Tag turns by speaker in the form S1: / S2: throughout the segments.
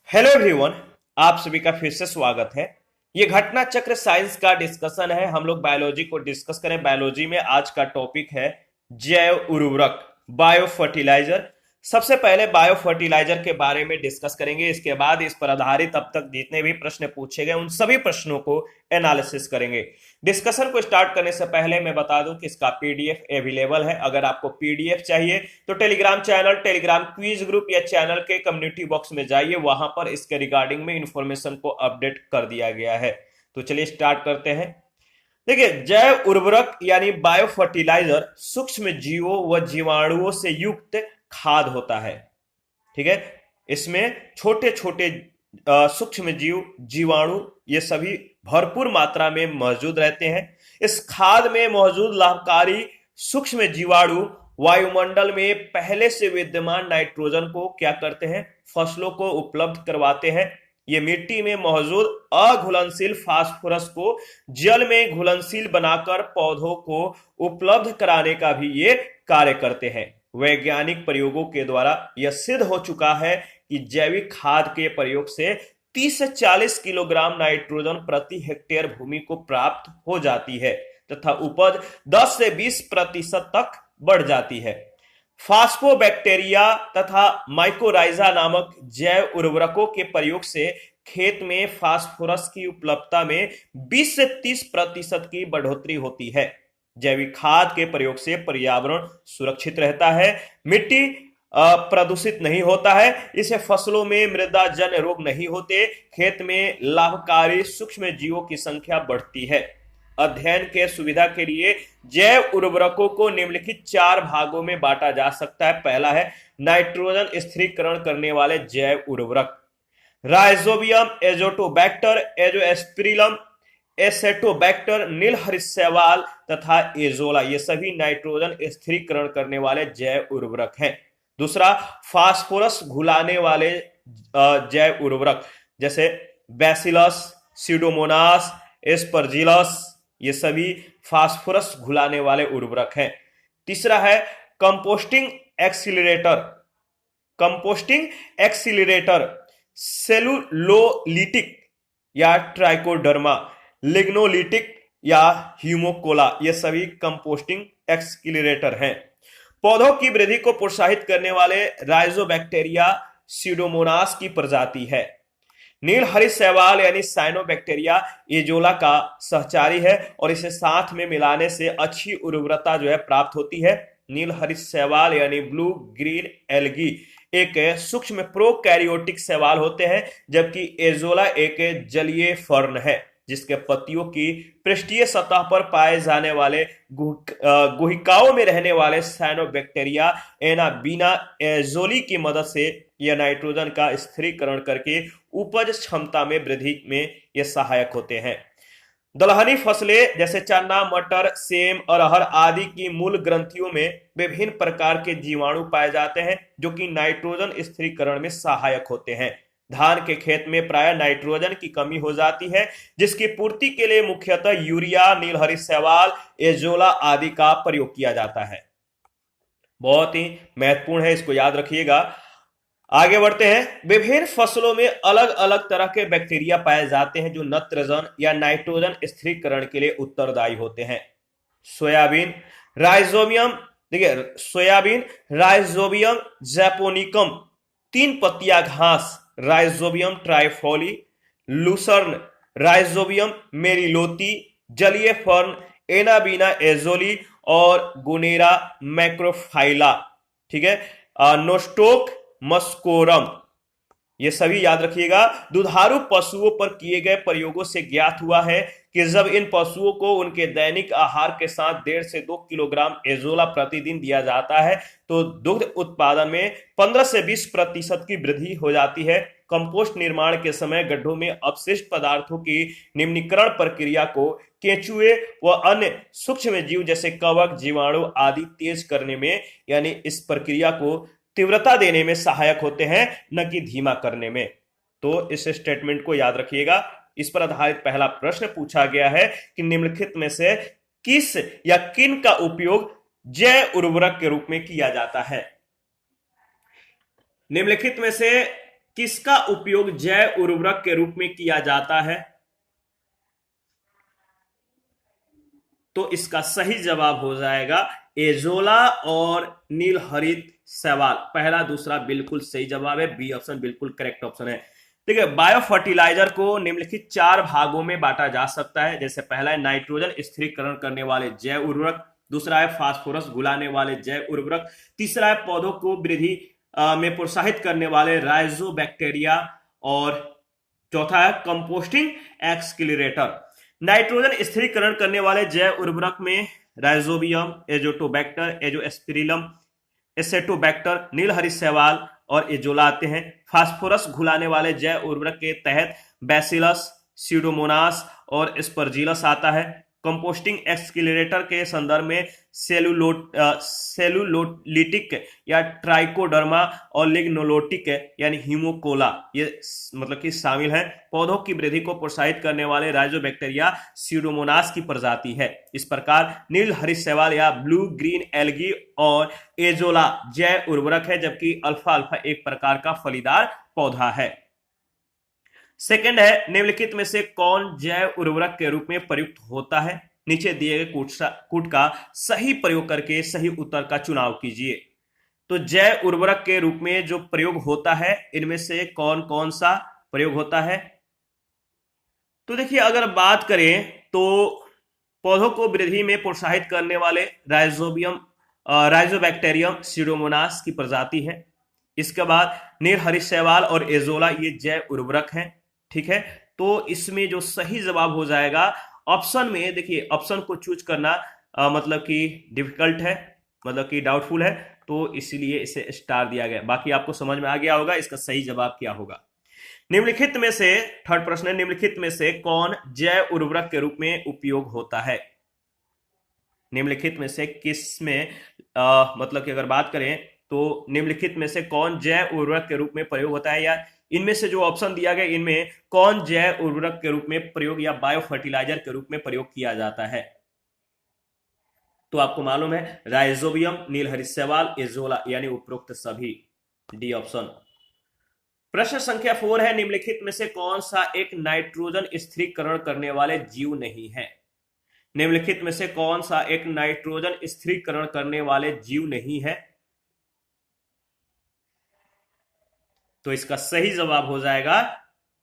S1: Hello everyone. आप सभी का फिर से स्वागत है। ये घटना चक्र साइंस का डिस्कशन है। हम लोग बायोलॉजी को डिस्कस करें। बायोलॉजी में आज का टॉपिक है जैव उर्वरक, बायो फर्टिलाइजर। सबसे पहले बायो फर्टिलाइजर के बारे में डिस्कस करेंगे। इसके बाद इस पर आधारित अब तक जितने भी प्रश्न पूछे गए उन सभी प्रश्नों को एनालिसिस करेंगे। डिस्कशन को स्टार्ट करने से पहले मैं बता दूं कि इसका पीडीएफ अवेलेबल है। अगर आपको पीडीएफ चाहिए तो Telegram channel, Telegram quiz group या चैनल के कम्युनिटी बॉक्स में जाइए, वहां पर इसके रिगार्डिंग में इंफॉर्मेशन को अपडेट कर दिया गया है। तो चलिए स्टार्ट करते हैं। देखिए, जैव उर्वरक यानी बायो फर्टिलाइजर सूक्ष्म जीवों व जीवाणुओं से युक्त खाद होता है। ठीक है, इसमें छोटे छोटे सूक्ष्म जीव, जीवाणु, ये सभी भरपूर मात्रा में मौजूद रहते हैं। इस खाद में मौजूद लाभकारी सूक्ष्म जीवाणु वायुमंडल में पहले से विद्यमान नाइट्रोजन को क्या करते हैं? फसलों को उपलब्ध करवाते हैं। ये मिट्टी में मौजूद अघुलनशील फास्फोरस को जल में घुलनशील बनाकर पौधों को उपलब्ध कराने का भी ये कार्य करते हैं। वैज्ञानिक प्रयोगों के द्वारा यह सिद्ध हो चुका है कि जैविक खाद के प्रयोग से 30 से 40 किलोग्राम नाइट्रोजन प्रति हेक्टेयर भूमि को प्राप्त हो जाती है तथा उपज 10 से 20% तक बढ़ जाती है। फास्फोबैक्टीरिया तथा माइकोराइजा नामक जैव उर्वरकों के प्रयोग से खेत में फास्फोरस की उपलब्धता में 20 से 30% की बढ़ोतरी होती है। जैविक खाद के प्रयोग से पर्यावरण सुरक्षित रहता है, मिट्टी प्रदूषित नहीं होता है, इससे फसलों में मृदा जन्य रोग नहीं होते, खेत में लाभकारी सूक्ष्म जीवों की संख्या बढ़ती है। अध्ययन के सुविधा के लिए जैव उर्वरकों को निम्नलिखित 4 भागों में बांटा जा सकता है। पहला है नाइट्रोजन स्थिरीकरण करने वाले जैव उर्वरक, राइजोबियम, एजोटोबैक्टर, एजोस्पिरिलम, एसेटोबैक्टर, नील हरित तथा एजोला, ये सभी नाइट्रोजन स्थिरीकरण करने वाले जैव उर्वरक हैं। दूसरा, फास्फोरस घुलाने वाले जैव उर्वरक, जैसे बैसिलस, सीडोमोनास, एस्परजिलस, ये सभी फास्फोरस घुलाने वाले उर्वरक हैं। तीसरा है कंपोस्टिंग एक्सीलरेटर, कंपोस्टिंग एक्सीलरेटर, सेलुलोलिटिक या ट्राइकोडर्मा, लिग्नोलिटिक या ह्यूमोकोला, ये सभी कंपोस्टिंग एक्सीलरेटर हैं। पौधों की वृद्धि को प्रोत्साहित करने वाले राइजोबैक्टीरिया सीडोमोनास की प्रजाति है। नील हरित शैवाल यानी साइनोबैक्टीरिया एजोला का सहचारी है और इसे साथ में मिलाने से अच्छी उर्वरता जो है प्राप्त होती है। नील हरित शैवाल यानी ब्लू ग्रीन एल्गी एक सूक्ष्म प्रोकैरियोटिक शैवाल होते हैं, जबकि एजोला एक जलीय फर्न है जिसके पत्तियों की पृष्ठीय सतह पर पाए जाने वाले गुहिकाओं में रहने वाले साइनोबैक्टीरिया एनाबीना एजोली की मदद से यह नाइट्रोजन का स्थिरीकरण करके उपज क्षमता में वृद्धि में यह सहायक होते हैं। दलहनी फसलें जैसे चना, मटर, सेम, अरहर आदि की मूल ग्रंथियों में विभिन्न प्रकार के जीवाणु पाए जाते हैं जो कि नाइट्रोजन स्थिरीकरण में सहायक होते हैं। धान के खेत में प्राय नाइट्रोजन की कमी हो जाती है, जिसकी पूर्ति के लिए मुख्यतः यूरिया, नील हरित शैवाल, एजोला आदि का प्रयोग किया जाता है। बहुत ही महत्वपूर्ण है, इसको याद रखिएगा। आगे बढ़ते हैं। विभिन्न फसलों में अलग अलग तरह के बैक्टीरिया पाए जाते हैं जो नत्रजन या नाइट्रोजन स्थिरीकरण के लिए उत्तरदायी होते हैं। सोयाबीन, राइजोबियम, देखिए सोयाबीन, राइजोबियम जैपोनिकम, 3 पत्तियां घास, राइजोबियम ट्राइफोली, लूसर्न, राइजोबियम मेरिलोती, जलीय फर्न, एनाबीना एजोली और गुनेरा मैक्रोफाइला, ठीक है, नोस्टोक मस्कोरम, ये सभी याद रखिएगा। दुधारू पशुओं पर किए गए प्रयोगों से ज्ञात हुआ है कि जब इन पशुओं को उनके दैनिक आहार के साथ 1.5 से 2 किलोग्राम एजोला प्रतिदिन दिया जाता है तो दुग्ध उत्पादन में 15 से 20% की वृद्धि हो जाती है। कंपोस्ट निर्माण के समय गड्ढों में अपशिष्ट पदार्थों की निम्नीकरण प्रक्रिया को केंचुए व अन्य सूक्ष्म जीव जैसे कवक, जीवाणु आदि तेज करने में, यानी इस प्रक्रिया को तीव्रता देने में सहायक होते हैं, न कि धीमा करने में। तो इस स्टेटमेंट को याद रखिएगा। इस पर आधारित पहला प्रश्न पूछा गया है कि निम्नलिखित में से किस या किन का उपयोग जैव उर्वरक के रूप में किया जाता है? निम्नलिखित में से किसका उपयोग जैव उर्वरक के रूप में किया जाता है? तो इसका सही जवाब हो जाएगा एजोला और नील हरित शैवाल। पहला दूसरा बिल्कुल सही जवाब है, बी ऑप्शन बिल्कुल करेक्ट ऑप्शन है। देखिए, बायो फर्टिलाइजर को निम्नलिखित 4 भागों में बांटा जा सकता है। जैसे पहला है नाइट्रोजन स्थिरीकरण करने वाले जैव उर्वरक, दूसरा है फास्फोरस घुलाने वाले जैव उर्वरक, तीसरा है पौधों को वृद्धि में प्रोत्साहित करने वाले राइजोबैक्टीरिया, और चौथा है कंपोस्टिंग एक्सक्लरेटर। नाइट्रोजन स्थिरीकरण करने वाले जैव उर्वरक में राइजोबियम, एजोटोबैक्टर, एजोस्पिरिलम, एसेटोबैक्टर, नीलहरित शैवाल और एजोला आते हैं। फास्फोरस घुलाने वाले जैव उर्वरक के तहत बैसिलस, स्यूडोमोनास और स्पर्जिलस आता है। कंपोस्टिंग एक्सक्लरेटर के संदर्भ में सेलुलोलिटिक या ट्राइकोडर्मा और लिग्नोलोटिक यानी हीमोकोला ये मतलब कि शामिल है। पौधों की वृद्धि को प्रोत्साहित करने वाले राइजोबैक्टीरिया स्यूडोमोनास की प्रजाति है। इस प्रकार नील हरित शैवाल या ब्लू ग्रीन एल्गी और एजोला जैव उर्वरक है, जबकि अल्फा अल्फा एक प्रकार का फलीदार पौधा है। सेकंड है, निम्नलिखित में से कौन जैव उर्वरक के रूप में प्रयुक्त होता है? नीचे दिए गए कूट का सही प्रयोग करके सही उत्तर का चुनाव कीजिए। तो जैव उर्वरक के रूप में जो प्रयोग होता है, इनमें से कौन कौन सा प्रयोग होता है? तो देखिए, अगर बात करें तो पौधों को वृद्धि में प्रोत्साहित करने वाले राइजोबैक्टीरियम स्यूडोमोनास की प्रजाति है। इसके बाद नील हरित शैवाल और एजोला ये जैव उर्वरक हैं। ठीक है, तो इसमें जो सही जवाब हो जाएगा ऑप्शन में, देखिए ऑप्शन को चूज करना मतलब कि डिफिकल्ट है, मतलब कि डाउटफुल है, तो इसलिए इसे स्टार दिया गया। बाकी आपको समझ में आ गया होगा इसका सही जवाब क्या होगा। निम्नलिखित में से, थर्ड प्रश्न है, निम्नलिखित में से कौन जैव उर्वरक के रूप में उपयोग होता है? निम्नलिखित में से किस में मतलब कि अगर बात करें तो निम्नलिखित में से कौन जैव उर्वरक के रूप में प्रयोग होता है, या इनमें से जो ऑप्शन दिया गया इनमें कौन जैव उर्वरक के रूप में प्रयोग या बायो फर्टिलाइजर के रूप में प्रयोग किया जाता है? तो आपको मालूम है राइजोबियम, नील हरित शैवाल, एजोला यानी उपरोक्त सभी, डी ऑप्शन। प्रश्न संख्या 4 है, निम्नलिखित में से कौन सा एक नाइट्रोजन स्थिरीकरण करने वाले जीव नहीं है? निम्नलिखित में से कौन सा एक नाइट्रोजन स्थिरीकरण करने वाले जीव नहीं है? तो इसका सही जवाब हो जाएगा,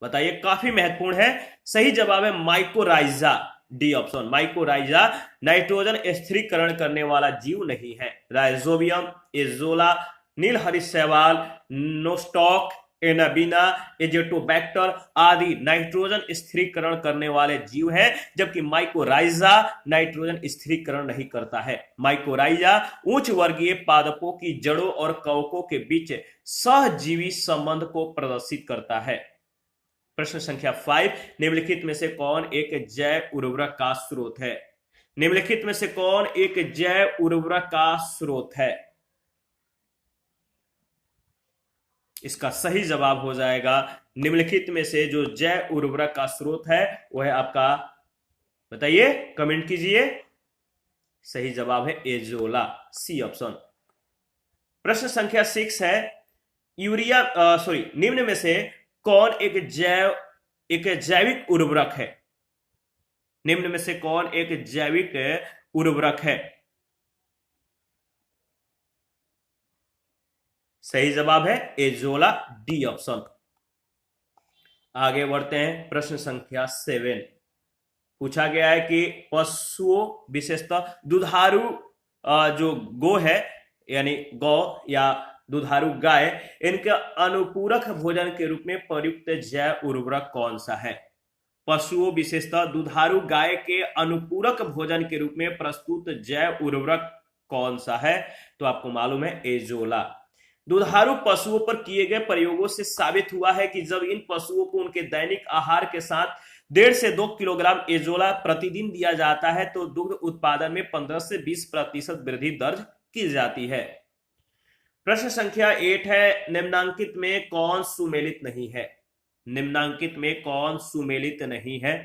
S1: बताइए, काफी महत्वपूर्ण है, सही जवाब है mycorrhiza, D option. Mycorrhiza nitrogen स्थिरीकरण करने वाला जीव नहीं है। राइजोबियम, एजोला, नील हरित शैवाल, नोस्टॉक, एनाबिना, एजेटोबैक्टर आदि नाइट्रोजन स्थिरीकरण करने वाले जीव हैं, जबकि माइकोराइजा नाइट्रोजन स्थिरीकरण नहीं करता है। माइकोराइजा उच्च वर्गीय पादपों की जड़ों और कवकों के बीच सहजीवी संबंध को प्रदर्शित करता है। प्रश्न संख्या 5, निम्नलिखित में से कौन एक जैव उर्वरक का स्रोत है? निम्नलिखित में से कौन एक जैव उर्वरक का स्रोत है? इसका सही जवाब हो जाएगा, निम्नलिखित में से जो जैव उर्वरक का स्रोत है वह है आपका, बताइए, कमेंट कीजिए। सही जवाब है एजोला, सी ऑप्शन। प्रश्न संख्या 6 है, निम्न में से कौन एक जैविक उर्वरक है? निम्न में से कौन एक जैविक उर्वरक है? सही जवाब है एजोला, डी ऑप्शन। आगे बढ़ते हैं, प्रश्न संख्या 7 पूछा गया है कि पशुओं, विशेषतः दुधारू जो गो है यानी गौ या दुधारू गाय, इनके अनुपूरक भोजन के रूप में प्रयुक्त जैव उर्वरक कौन सा है? पशुओं, विशेषतः दुधारू गाय के अनुपूरक भोजन के रूप में प्रस्तुत जैव उर्वरक कौन सा है? तो आपको मालूम है एजोला। दुधारू पशुओं पर किए गए प्रयोगों से साबित हुआ है कि जब इन पशुओं को उनके दैनिक आहार के साथ 1.5 से 2 किलोग्राम एजोला प्रतिदिन दिया जाता है तो दुग्ध उत्पादन में 15 से 20% वृद्धि दर्ज की जाती है। प्रश्न संख्या 8 है, निम्नांकित में कौन सुमेलित नहीं है? निम्नांकित में कौन सुमेलित नहीं है?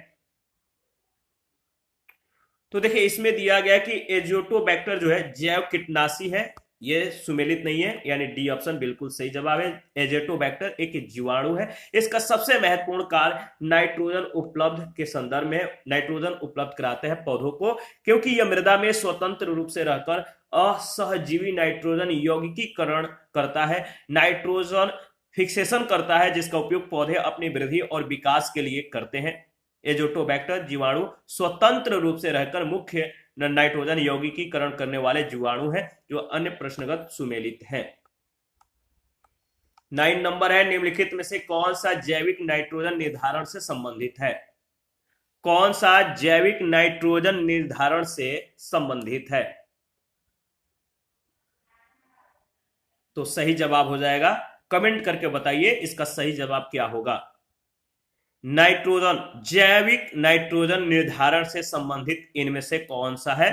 S1: तो देखिए, इसमें दिया गया कि एजोटोबैक्टर जो है जैव कीटनाशी है, ये सुमेलित नहीं है, यानी डी ऑप्शन बिल्कुल सही जवाब है। एजेटोबैक्टर एक जीवाणु है। इसका सबसे महत्वपूर्ण कार्य नाइट्रोजन उपलब्ध के संदर्भ में नाइट्रोजन उपलब्ध कराते हैं पौधों को, क्योंकि यह मृदा में स्वतंत्र रूप से रहकर असहजीवी नाइट्रोजन यौगिकीकरण करता है, नाइट्रोजन फिक्सेशन करता है, जिसका उपयोग पौधे अपनी वृद्धि और विकास के लिए करते हैं। एजोटोबैक्टर जीवाणु स्वतंत्र रूप से रहकर मुख्य नाइट्रोजन यौगिकीकरण करने वाले जीवाणु हैं जो अन्य प्रश्नगत सुमेलित हैं। 9 नंबर है, निम्नलिखित में से कौन सा जैविक नाइट्रोजन निर्धारण से संबंधित है? कौन सा जैविक नाइट्रोजन निर्धारण से संबंधित है? तो सही जवाब हो जाएगा, कमेंट करके बताइए इसका सही जवाब क्या होगा। नाइट्रोजन, जैविक नाइट्रोजन निर्धारण से संबंधित इनमें से कौन सा है?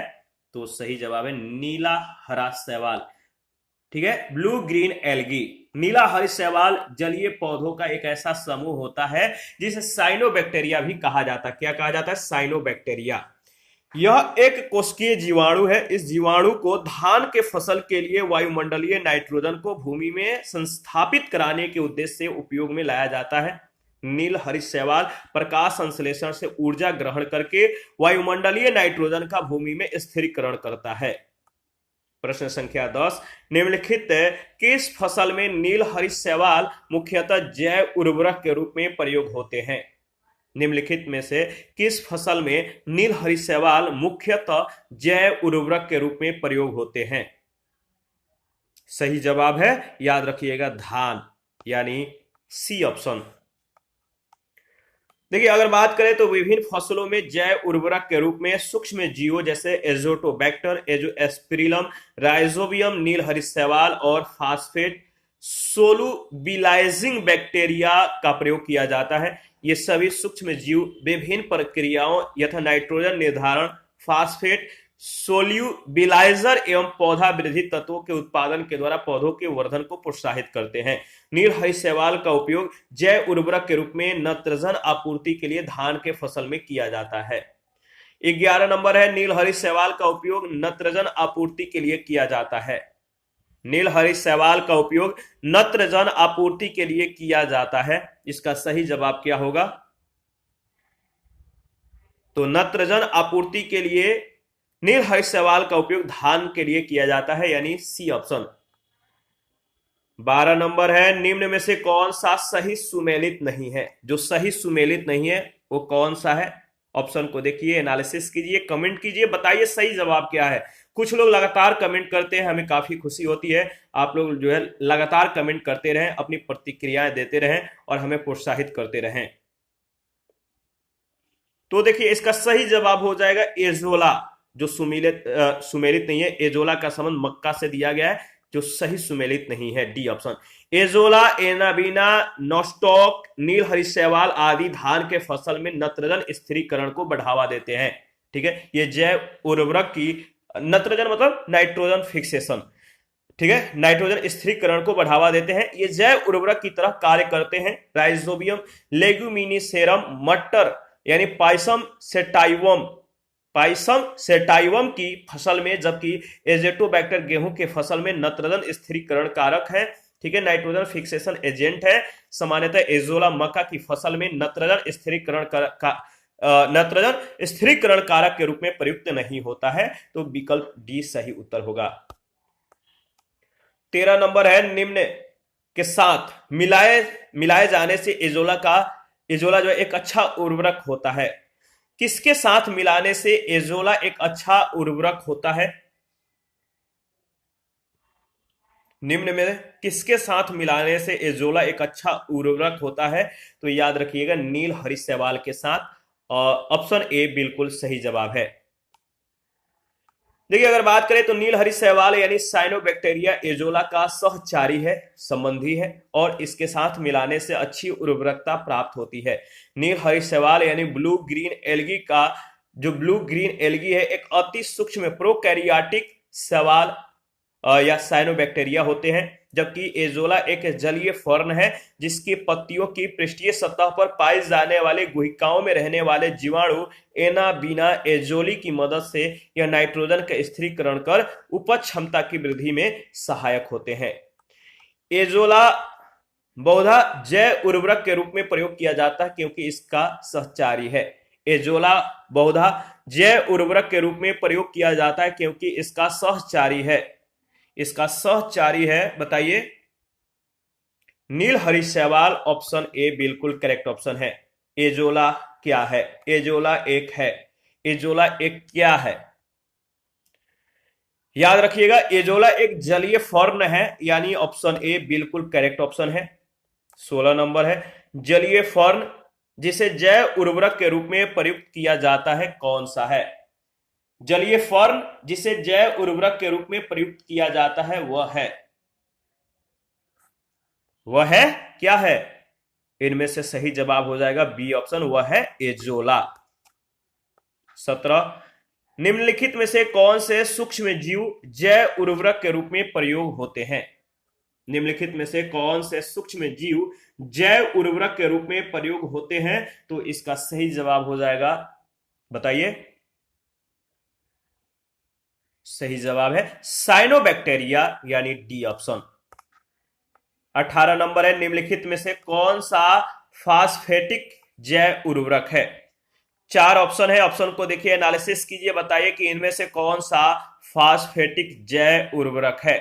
S1: तो सही जवाब है नीला हरा शैवाल। ठीक है, ब्लू ग्रीन एल्गी। नीला हरी शैवाल जलीय पौधों का एक ऐसा समूह होता है जिसे साइनोबैक्टीरिया भी कहा जाता है। क्या कहा जाता है? साइनोबैक्टीरिया। यह एक कोशिकीय जीवाणु है। इस जीवाणु को धान के फसल के लिए वायुमंडलीय नाइट्रोजन को भूमि में संस्थापित कराने के उद्देश्य से उपयोग में लाया जाता है। नील हरित शैवाल प्रकाश संश्लेषण से ऊर्जा ग्रहण करके वायुमंडलीय नाइट्रोजन का भूमि में स्थिरीकरण करता है। प्रश्न संख्या 10, निम्नलिखित किस फसल में नील हरित शैवाल मुख्यतः जैव उर्वरक के रूप में प्रयोग होते हैं? निम्नलिखित में से किस फसल में नील हरित शैवाल मुख्यतः जैव उर्वरक के रूप में प्रयोग होते हैं? सही जवाब है, याद रखिएगा, धान, यानी सी ऑप्शन। देखिए, अगर बात करें तो विभिन्न फसलों में जैव उर्वरक के रूप में सूक्ष्म जीवों जैसे एजोटोबैक्टर, एजोस्पिरिलम, राइजोबियम, नील हरित शैवाल और फास्फेट सोलुबिलाइजिंग बैक्टीरिया का प्रयोग किया जाता है। ये सभी सूक्ष्म जीव विभिन्न प्रक्रियाओं यथा नाइट्रोजन निर्धारण, फास्फेट सोल्यूबिलाइजर एवं पौधा वृद्धि तत्वों के उत्पादन के द्वारा पौधों के वर्धन को प्रोत्साहित करते हैं। नील हरित शैवाल का उपयोग जैव उर्वरक के रूप में नत्रजन आपूर्ति के लिए धान के फसल में किया जाता है। 11 नंबर है, नील हरित शैवाल का उपयोग नत्रजन आपूर्ति के लिए किया जाता है। नील हरित शैवाल का उपयोग नत्रजन आपूर्ति के लिए किया जाता है। इसका सही जवाब क्या होगा? तो नत्रजन आपूर्ति के लिए नील हरित शैवाल का उपयोग धान के लिए किया जाता है, यानी सी ऑप्शन। 12 नंबर है, निम्न में से कौन सा सही सुमेलित नहीं है? जो सही सुमेलित नहीं है वो कौन सा है? ऑप्शन को देखिए, एनालिसिस कीजिए, कमेंट कीजिए, बताइए सही जवाब क्या है। कुछ लोग लगातार कमेंट करते हैं, हमें काफी खुशी होती है। आप लोग जो है लगातार कमेंट करते रहें, अपनी प्रतिक्रियाएं देते रहें और हमें प्रोत्साहित करते रहें। तो देखिए, इसका सही जवाब हो जाएगा एजोला। जो सुमेलित नहीं है, एजोला का संबंध मक्का से दिया गया है, जो सही सुमेलित नहीं है, D option. Azolla, Anabaena, Nostoc, नील हरित शैवाल आदि धान के फसल में नत्रजन स्थिरीकरण को बढ़ावा देते हैं। ठीक है, ये जैव उर्वरक की, नत्रजन मतलब नाइट्रोजन फिक्सेशन, ठीक है, नाइट्रोजन स्थिरीकरण को बढ़ावा देते हैं। ये जैव उर्वरक की तरह कार्य करते हैं। राइजोबियम, लेग्यूमिनिसेरम, मटर यानी पाइसम सेटाइवम की फसल में, जबकि एजेटोबैक्टर गेहूं के फसल में नत्रजन स्थिरीकरण कारक है। ठीक है, नाइट्रोजन फिक्सेशन एजेंट है। सामान्यतः एजोला मक्का की फसल में नत्रजन स्थिरीकरण कारक के रूप में प्रयुक्त नहीं होता है। तो विकल्प डी सही उत्तर होगा। 13 नंबर है, निम्न के साथ मिलाए जाने से एजोला जो एक अच्छा उर्वरक होता है। किसके साथ मिलाने से एजोला एक अच्छा उर्वरक होता है? निम्न में किसके साथ मिलाने से एजोला एक अच्छा उर्वरक होता है? तो याद रखिएगा, नील हरित शैवाल के साथ। ऑप्शन ए बिल्कुल सही जवाब है। देखिए, अगर बात करें तो नील हरित शैवाल यानी साइनोबैक्टीरिया एजोला का सहचारी है, संबंधी है, और इसके साथ मिलाने से अच्छी उर्वरकता प्राप्त होती है। नील हरित शैवाल यानी ब्लू ग्रीन एल्गी का, जो ब्लू ग्रीन एल्गी है, एक अति सूक्ष्म प्रोकैरियोटिक शैवाल या साइनोबैक्टीरिया होते हैं, जबकि एजोला एक जलीय फर्न है जिसकी पत्तियों की पृष्ठीय सतह पर पाई जाने वाली गुहिकाओं में रहने वाले जीवाणु एनाबीना एजोली की मदद से यह नाइट्रोजन का स्थिरीकरण कर उपज क्षमता की वृद्धि में सहायक होते हैं। एजोला बहुधा जैव उर्वरक के रूप में प्रयोग किया जाता है क्योंकि इसका सहचारी है। एजोला बहुधा जैव उर्वरक के रूप में प्रयोग किया जाता है क्योंकि इसका सहचारी है। इसका सहचारी है, बताइए। नील हरी शैवाल, ऑप्शन ए बिल्कुल करेक्ट ऑप्शन है। एजोला क्या है? एजोला एक है। एजोला एक क्या है? याद रखिएगा, एजोला एक जलीय फर्न है, यानी ऑप्शन ए बिल्कुल करेक्ट ऑप्शन है। 16 नंबर है, जलीय फर्न जिसे जैव उर्वरक के रूप में प्रयुक्त किया जाता है कौन सा है? जलीय फर्न जिसे जैव उर्वरक के रूप में प्रयुक्त किया जाता है वह है क्या है? इनमें से सही जवाब हो जाएगा बी ऑप्शन, वह है एजोला। 17, निम्नलिखित में से कौन से सूक्ष्म जीव जैव उर्वरक के रूप में प्रयोग होते हैं? निम्नलिखित में से कौन से सूक्ष्म जीव जैव उर्वरक के रूप में प्रयोग होते हैं? तो इसका सही जवाब हो जाएगा, बताइए। सही जवाब है साइनोबैक्टीरिया, यानी डी ऑप्शन। 18 नंबर है, निम्नलिखित में से कौन सा फास्फेटिक जैव उर्वरक है? 4 ऑप्शन है, ऑप्शन को देखिए, एनालिसिस कीजिए, बताइए कि इनमें से कौन सा फास्फेटिक जैव उर्वरक है।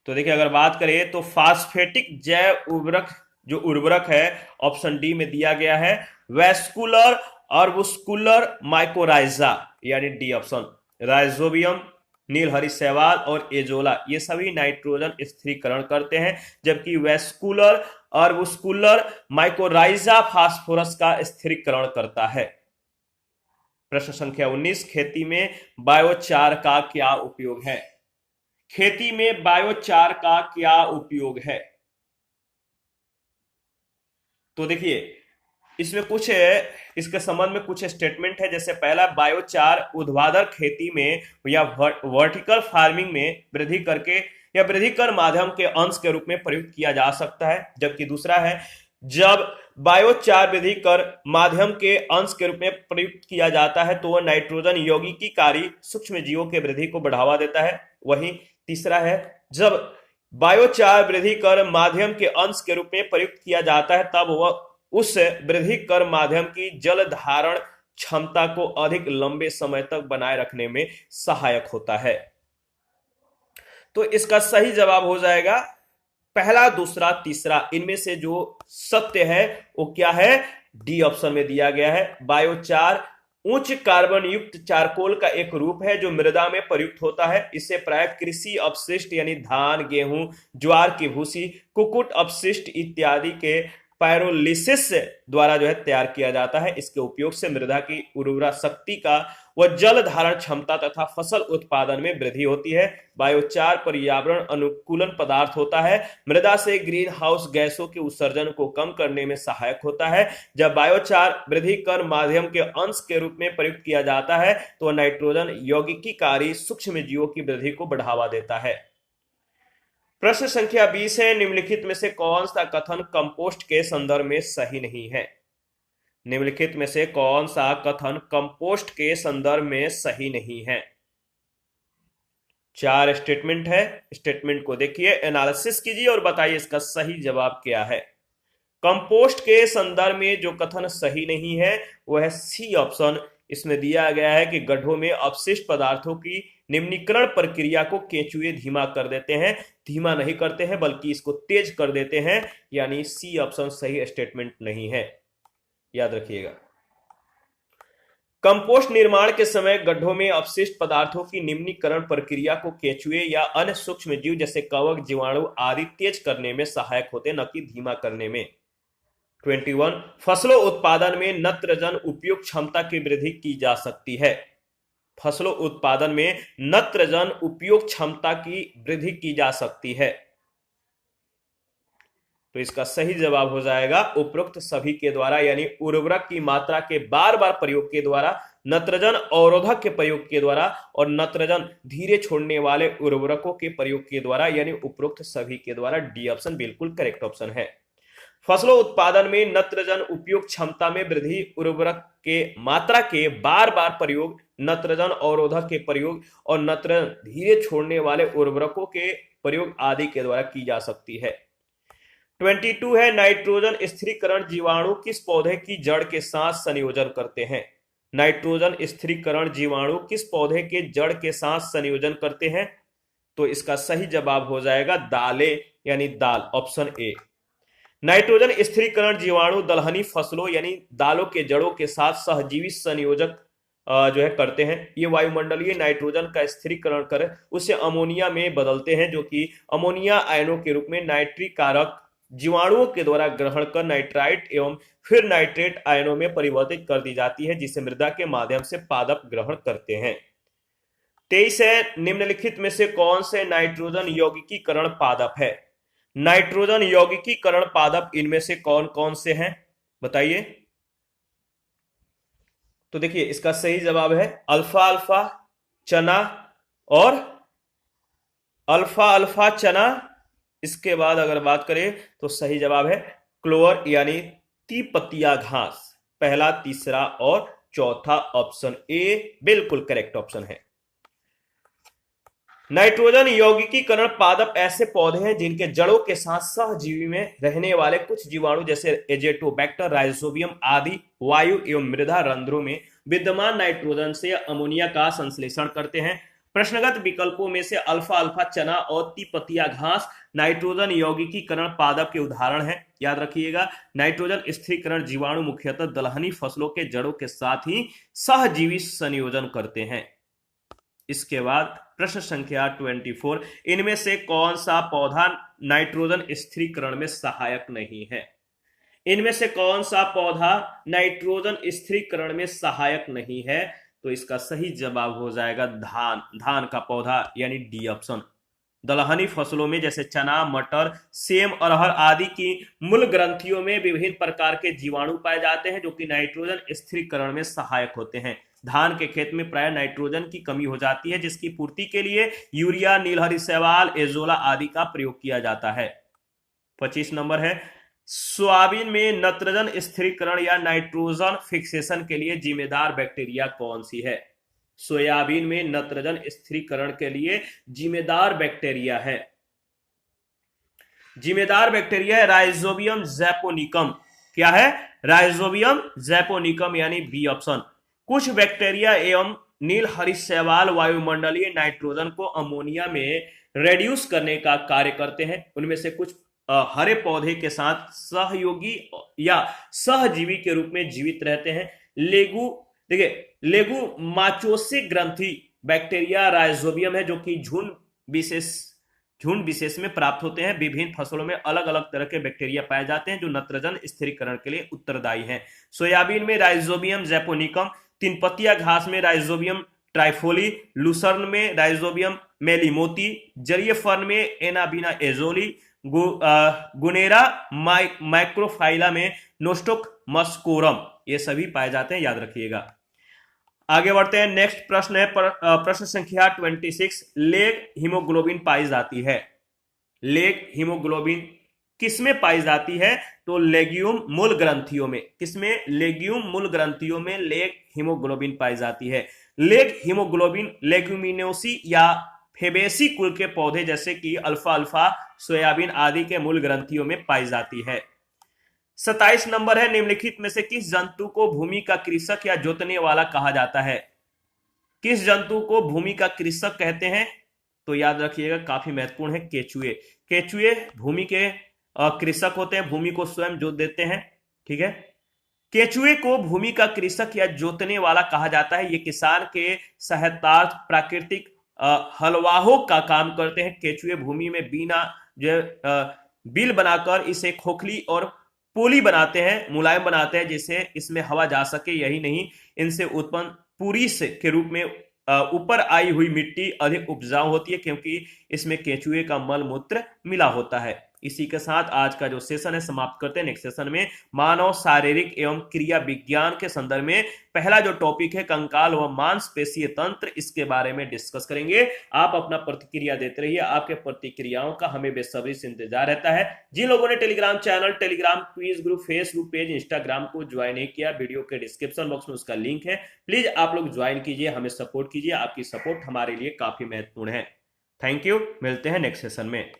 S1: तो देखिए, अगर बात करें तो फास्फेटिक जैव उर्वरक जो उर्वरक है ऑप्शन डी में दिया गया है वैस्कुलर आर्बुस्कुलर माइकोराइजा, यानी डी ऑप्शन। राइजोबियम, नील हरी शैवाल और एजोला ये सभी नाइट्रोजन स्थिरीकरण करते हैं, जबकि वैस्कुलर आर्बुस्कुलर माइकोराइजा फास्फोरस का स्थिरीकरण करता है। प्रश्न संख्या 19, खेती में बायोचार का क्या उपयोग है? खेती में बायोचार का क्या उपयोग है? तो देखिए, इसमें कुछ इसके संबंध में कुछ स्टेटमेंट है। जैसे पहला, बायोचार ऊर्ध्वाधर खेती में या वर्टिकल फार्मिंग में वृद्धि करके या वृद्धि कर माध्यम के अंश के रूप में प्रयुक्त किया जा सकता है। जबकि दूसरा है, जब बायोचार वृद्धि कर माध्यम के अंश के रूप में प्रयुक्त किया जाता है तो वह नाइट्रोजन यौगिकीकारी सूक्ष्म जीवों के वृद्धि को बढ़ावा देता है। वहीं तीसरा है, जब बायोचार वृद्धि कर माध्यम के अंश के रूप में प्रयुक्त किया जाता है तब वह उस वृद्धि कर माध्यम की जल धारण क्षमता को अधिक लंबे समय तक बनाए रखने में सहायक होता है। तो इसका सही जवाब हो जाएगा पहला, दूसरा, तीसरा। इनमें से जो सत्य है वो क्या है? डी ऑप्शन में दिया गया है। बायोचार उच्च कार्बन युक्त चारकोल का एक रूप है जो मृदा में प्रयुक्त होता है। इसे प्राय कृषि अपशिष्ट यानी धान, गेहूं, ज्वार की भूसी, कुकुट अपशिष्ट इत्यादि के पायरोलिसिस द्वारा जो है तैयार किया जाता है। इसके उपयोग से मृदा की उर्वरा शक्ति का व जल धारण क्षमता तथा फसल उत्पादन में वृद्धि होती है। बायोचार पर्यावरण अनुकूलन पदार्थ होता है, मृदा से ग्रीन हाउस गैसों के उत्सर्जन को कम करने में सहायक होता है। जब बायोचार वृद्धि कर माध्यम के अंश के रूप में प्रयुक्त किया जाता है तो नाइट्रोजन यौगिकीकारी सूक्ष्म जीवों की वृद्धि को बढ़ावा देता है। प्रश्न संख्या 20 है, निम्नलिखित में से कौन सा कथन कंपोस्ट के संदर्भ में सही नहीं है? निम्नलिखित में से कौन सा कथन कंपोस्ट के संदर्भ में सही नहीं है? 4 स्टेटमेंट है, स्टेटमेंट को देखिए, एनालिसिस कीजिए और बताइए इसका सही जवाब क्या है। कंपोस्ट के संदर्भ में जो कथन सही नहीं है वह है सी ऑप्शन। इसमें दिया गया है कि गड्ढों में अपशिष्ट पदार्थों की निम्नीकरण प्रक्रिया को केंचुए धीमा कर देते हैं। धीमा नहीं करते हैं बल्कि इसको तेज कर देते हैं, यानी सी ऑप्शन सही स्टेटमेंट नहीं है, याद रखिएगा। कंपोस्ट निर्माण के समय गड्ढों में अपशिष्ट पदार्थों की निम्नीकरण प्रक्रिया को केंचुए या अन्य सूक्ष्म जीव जैसे कवक, जीवाणु आदि तेज करने में सहायक होते, न कि धीमा करने में। 21, फसलों उत्पादन में नत्रजन उपयोग क्षमता की वृद्धि की जा सकती है। फसलों उत्पादन में नत्रजन उपयोग क्षमता की वृद्धि की जा सकती है। तो इसका सही जवाब हो जाएगा उपरोक्त सभी के द्वारा, यानी उर्वरक की मात्रा के बार बार प्रयोग के द्वारा नत्रजन अवरोधक के प्रयोग के द्वारा और नत्रजन धीरे छोड़ने वाले उर्वरकों के प्रयोग के द्वारा, यानी उपरोक्त सभी के द्वारा। डी ऑप्शन बिल्कुल करेक्ट ऑप्शन है। फसलों उत्पादन में नत्रजन उपयोग क्षमता में वृद्धि, उर्वरक के मात्रा के बार बार प्रयोग, नत्रजन अवरोधक के प्रयोग और नत्रजन धीरे छोड़ने वाले उर्वरकों के प्रयोग आदि के द्वारा की जा सकती है। 22 है, नाइट्रोजन स्थिरीकरण जीवाणु किस पौधे की जड़ के साथ संयोजन करते हैं? नाइट्रोजन स्थिरीकरण जीवाणु किस पौधे के जड़ के साथ संयोजन करते हैं? तो इसका सही जवाब हो जाएगा दालें, यानी दाल, ऑप्शन ए। नाइट्रोजन स्थिरीकरण जीवाणु दलहनी फसलों यानी दालों के जड़ों के साथ सहजीवी संयोजक जो है करते हैं। ये वायुमंडलीय नाइट्रोजन का स्थिरीकरण कर उसे अमोनिया में बदलते हैं, जो कि अमोनिया आयनों के रूप में नाइट्रिक कारक जीवाणुओं के द्वारा ग्रहण कर नाइट्राइट एवं फिर नाइट्रेट आयनों में परिवर्तित कर दी जाती है, जिसे मृदा के माध्यम से पादप ग्रहण करते हैं। 23 है, निम्नलिखित में से कौन से नाइट्रोजन यौगिकीकरण पादप है? नाइट्रोजन यौगिकीकरण पादप इनमें से कौन कौन से हैं, बताइए। तो देखिए इसका सही जवाब है अल्फा अल्फा चना और अल्फा अल्फा चना। इसके बाद अगर बात करें तो सही जवाब है क्लोवर यानी तीपतिया घास। पहला, तीसरा और चौथा ऑप्शन ए बिल्कुल करेक्ट ऑप्शन है। नाइट्रोजन यौगिकीकरण पादप ऐसे पौधे हैं जिनके जड़ों के साथ सहजीवी में रहने वाले कुछ जीवाणु जैसे एजेटोबैक्टर, राइजोबियम आदि वायु एवं मृदा रंध्रों में विद्यमान नाइट्रोजन से अमोनिया का संश्लेषण करते हैं। प्रश्नगत विकल्पों में से अल्फा अल्फा चना और तीपतिया घास नाइट्रोजन यौगिकीकरण पादप के उदाहरण हैं। याद रखिएगा, नाइट्रोजन स्थिरीकरण जीवाणु मुख्यतः दलहनी फसलों के जड़ों के साथ ही सहजीवी संयोजन करते हैं। इसके बाद प्रश्न संख्या 24, इनमें से कौन सा पौधा नाइट्रोजन स्थिरीकरण में सहायक नहीं है? इनमें से कौन सा पौधा नाइट्रोजन स्थिरीकरण में सहायक नहीं है? तो इसका सही जवाब हो जाएगा धान, धान का पौधा, यानी डी ऑप्शन। दलहनी फसलों में जैसे चना, मटर, सेम, अरहर आदि की मूल ग्रंथियों में विभिन्न प्रकार के जीवाणु पाए जाते हैं जो कि नाइट्रोजन स्थिरीकरण में सहायक होते हैं। धान के खेत में प्राय नाइट्रोजन की कमी हो जाती है, जिसकी पूर्ति के लिए यूरिया, नीलहरी शैवाल, एजोला आदि का प्रयोग किया जाता है। 25 नंबर है, सोयाबीन में नत्रजन स्थिरीकरण या नाइट्रोजन फिक्सेशन के लिए जिम्मेदार बैक्टीरिया कौन सी है? सोयाबीन में नत्रजन स्थिरीकरण के लिए जिम्मेदार बैक्टीरिया है, जिम्मेदार बैक्टीरिया है राइजोबियम जैपोनिकम। क्या है? राइजोबियम जैपोनिकम, यानी बी ऑप्शन। कुछ बैक्टीरिया एवं नील हरी शैवाल वायुमंडलीय नाइट्रोजन को अमोनिया में रेड्यूस करने का कार्य करते हैं। उनमें से कुछ हरे पौधे के साथ सहयोगी या सहजीवी के रूप में जीवित रहते हैं। लेगुमाचोसिक ग्रंथि बैक्टीरिया राइजोबियम है, जो कि झुंड विशेष में प्राप्त होते हैं। विभिन्न फसलों में अलग अलग तरह के बैक्टीरिया पाए जाते हैं जो नत्रजन स्थिरीकरण के लिए उत्तरदायी हैं। सोयाबीन में राइजोबियम जैपोनिकम, तीनपत्तिया घास में राइजोबियम ट्राइफोली, लूसर्न में राइजोबियम मेलिमोती, जलीय फर्न में एनाबिना एजोली, गुनेरा माइक्रोफाइला में नोस्टोक मस्कोरम, ये सभी पाए जाते हैं, याद रखिएगा। आगे बढ़ते हैं, नेक्स्ट प्रश्न है प्रश्न संख्या 26। लेग हीमोग्लोबिन पाई जाती है। लेग हीमोग्लोबिन किसमें पाई जाती है? तो लेग्यूम मूल ग्रंथियों में। किसमें? लेग्यूम मूल ग्रंथियों में लेग हीमोग्लोबिन पाई जाती है। लेग हीमोग्लोबिन लेग्यूमिनोसी या फेबेसी कुल के पौधे जैसे कि अल्फा अल्फा, सोयाबीन आदि के मूल ग्रंथियों में पाई जाती है। 27 नंबर है, निम्नलिखित में से किस जंतु को भूमि का कृषक या जोतने वाला कहा जाता है? किस जंतु को भूमि का कृषक कहते हैं? तो याद रखिएगा, काफी महत्वपूर्ण है, केचुए। केचुए भूमि के कृषक होते हैं, भूमि को स्वयं जोत देते हैं। ठीक है, केचुए को भूमि का कृषक या जोतने वाला कहा जाता है। ये किसान के सहायतार्थ प्राकृतिक हलवाहों का काम करते हैं। केचुए भूमि में बिल बनाकर इसे खोखली और पोली बनाते हैं, मुलायम बनाते हैं, जिससे इसमें हवा जा सके। यही नहीं, इनसे उत्पन्न पूरी से के रूप में ऊपर आई हुई मिट्टी अधिक उपजाऊ होती है, क्योंकि इसमें केचुए का मल मूत्र मिला होता है। इसी के साथ आज का जो सेशन है समाप्त करते हैं। नेक्स्ट सेशन में मानव शारीरिक एवं क्रिया विज्ञान के संदर्भ में पहला जो टॉपिक है कंकाल व मांसपेशीय तंत्र, इसके बारे में डिस्कस करेंगे। आप अपना प्रतिक्रिया देते रहिए, आपके प्रतिक्रियाओं का हमें बेसब्री से इंतजार रहता है। जिन लोगों ने Telegram channel, Telegram quiz group, Facebook page, Instagram को ज्वाइन नहीं किया, वीडियो के डिस्क्रिप्शन बॉक्स में उसका लिंक है, प्लीज आप लोग ज्वाइन कीजिए, हमें सपोर्ट कीजिए। आपकी सपोर्ट हमारे लिए काफी महत्वपूर्ण है। थैंक यू, मिलते हैं नेक्स्ट सेशन में।